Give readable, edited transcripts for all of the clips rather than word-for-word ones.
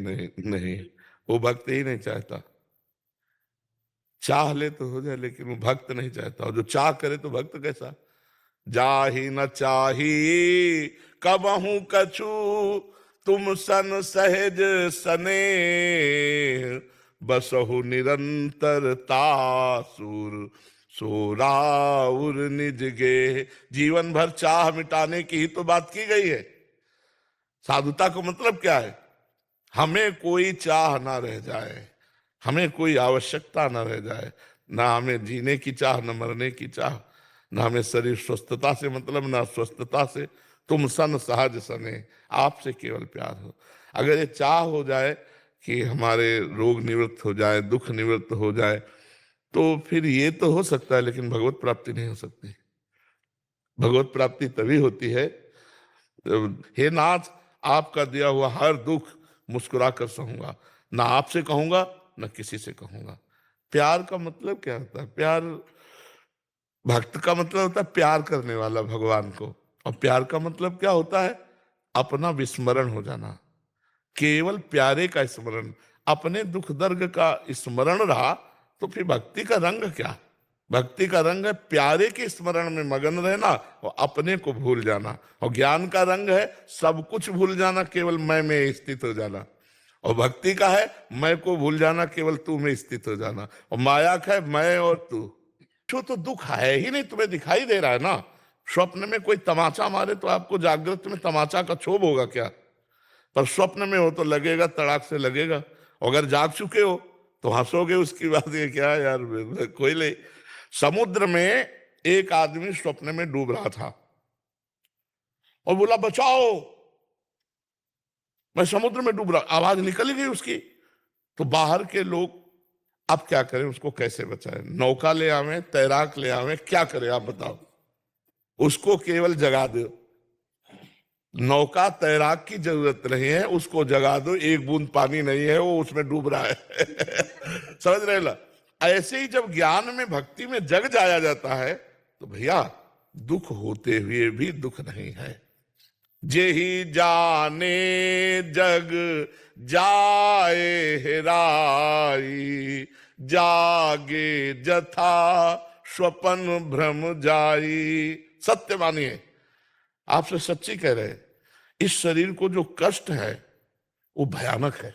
नहीं नहीं, वो भक्त ही नहीं चाहता। चाह ले तो हो जाए, लेकिन वो भक्त नहीं चाहता। और जो चाह करे तो भक्त कैसा? जाहि न चाही कबहू कछु, तुम सन सहज सने, बसहु निरंतर तासुर, सो राउर निज गे। जीवन भर चाह मिटाने की ही तो बात की गई है। साधुता का मतलब क्या है? हमें कोई चाह ना रह जाए, हमें कोई आवश्यकता ना रह जाए, ना हमें जीने की चाह, न मरने की चाह, ना हमें शरीर स्वस्थता से मतलब, ना स्वस्थता से। तुम सन सहज सने, आपसे केवल प्यार हो। अगर ये चाह हो जाए कि हमारे रोग निवृत्त हो जाए, दुख निवृत्त हो जाए, तो फिर ये तो हो सकता है, लेकिन भगवत प्राप्ति नहीं हो सकती। भगवत प्राप्ति तभी होती है, हे नाथ, आपका दिया हुआ हर दुख मुस्कुरा कर सहूंगा, ना आपसे कहूंगा ना किसी से कहूंगा। प्यार का मतलब क्या होता है? प्यार, भक्त का मतलब होता है प्यार करने वाला भगवान को। और प्यार का मतलब क्या होता है? अपना विस्मरण हो जाना, केवल प्यारे का स्मरण। अपने दुख दर्द का स्मरण रहा तो फिर भक्ति का रंग क्या? भक्ति का रंग है प्यारे के स्मरण में मगन रहना और अपने को भूल जाना। और ज्ञान का रंग है सब कुछ भूल जाना, केवल मैं में स्थित हो जाना। और भक्ति का है मैं को भूल जाना, केवल तू में स्थित हो जाना। और माया का है मैं और तू। जो तो दुख है ही नहीं, तुम्हें दिखाई दे रहा है ना। स्वप्न में कोई तमाचा मारे तो आपको जागृत में तमाचा का क्षोभ होगा क्या? पर स्वप्न में हो तो लगेगा, तड़ाक से लगेगा। अगर जाग चुके हो तो हंसोगे। उसकी बात ये क्या यार, कोई नहीं। समुद्र में एक आदमी स्वप्न में डूब रहा था और बोला बचाओ, मैं समुद्र में डूब रहा। आवाज निकल गई उसकी। तो बाहर के लोग अब क्या करें, उसको कैसे बचाएं? नौका ले आवे, तैराक ले आवे, क्या करें आप बताओ? उसको केवल जगा दो। नौका तैराक की जरूरत नहीं है, उसको जगा दो। एक बूंद पानी नहीं है, वो उसमें डूब रहा है। समझ रहे ना? ऐसे ही जब ज्ञान में, भक्ति में जग जाया जाता है तो भैया दुख होते हुए भी दुख नहीं है। जेहि जाने जग जाए हेराई, जागे जथा स्वपन भ्रम जाई। सत्य मानिए, आपसे सच्ची कह रहे हैं, इस शरीर को जो कष्ट है वो भयानक है।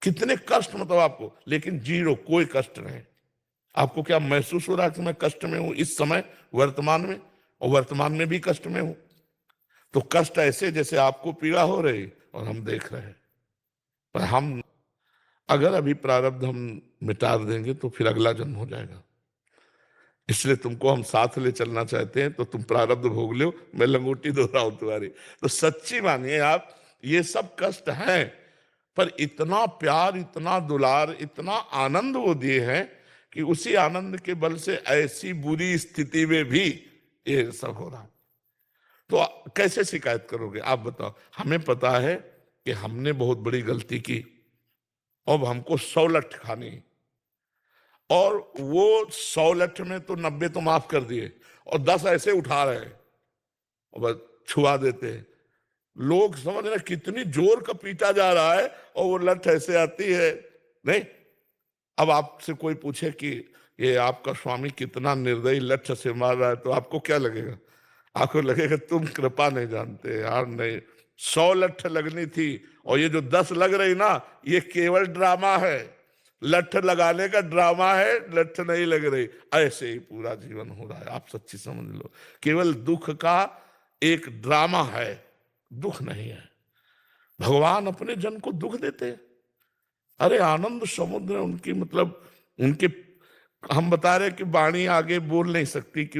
कितने कष्ट मतलब आपको, लेकिन जीरो, कोई कष्ट नहीं। आपको क्या महसूस हो रहा है कि मैं कष्ट में हूं इस समय, वर्तमान में? और वर्तमान में भी कष्ट में हूं। तो कष्ट ऐसे जैसे आपको पीड़ा हो रही और हम देख रहे हैं। पर हम अगर अभी प्रारब्ध हम मिटा देंगे तो फिर अगला जन्म हो जाएगा। इसलिए तुमको हम साथ ले चलना चाहते हैं, तो तुम प्रारब्ध भोग लो, मैं लंगोटी दो रहा हूं तुम्हारी। तो सच्ची मानिए आप, ये सब कष्ट हैं, पर इतना प्यार, इतना दुलार, इतना आनंद वो दिए हैं कि उसी आनंद के बल से ऐसी बुरी स्थिति में भी ये सब हो रहा। तो कैसे शिकायत करोगे आप बताओ? हमें पता है कि हमने बहुत बड़ी गलती की, अब हमको 100 लठ खानी, और वो 100 लठ में तो 90 तो माफ कर दिए और 10 ऐसे उठा रहे हैं और बस छुआ देते हैं। लोग समझ रहे कितनी जोर का पीटा जा रहा है और वो लठ ऐसे आती है। नहीं, अब आपसे कोई पूछे कि ये आपका स्वामी कितना निर्दयी लठ से मार रहा है, तो आपको क्या लगेगा? आपको लगेगा तुम कृपा नहीं जानते यार। नहीं, 100 लठ लगनी थी और ये जो 10 लग रही ना, ये केवल ड्रामा है। लठ लगाने का ड्रामा है, लठ नहीं लग रही। ऐसे ही पूरा जीवन हो रहा है, आप सच्ची समझ लो। केवल दुख का एक ड्रामा है, दुख नहीं है। भगवान अपने जन को दुख देते हैं। अरे आनंद समुद्र उनकी, मतलब उनके, हम बता रहे कि वाणी आगे बोल नहीं सकती कि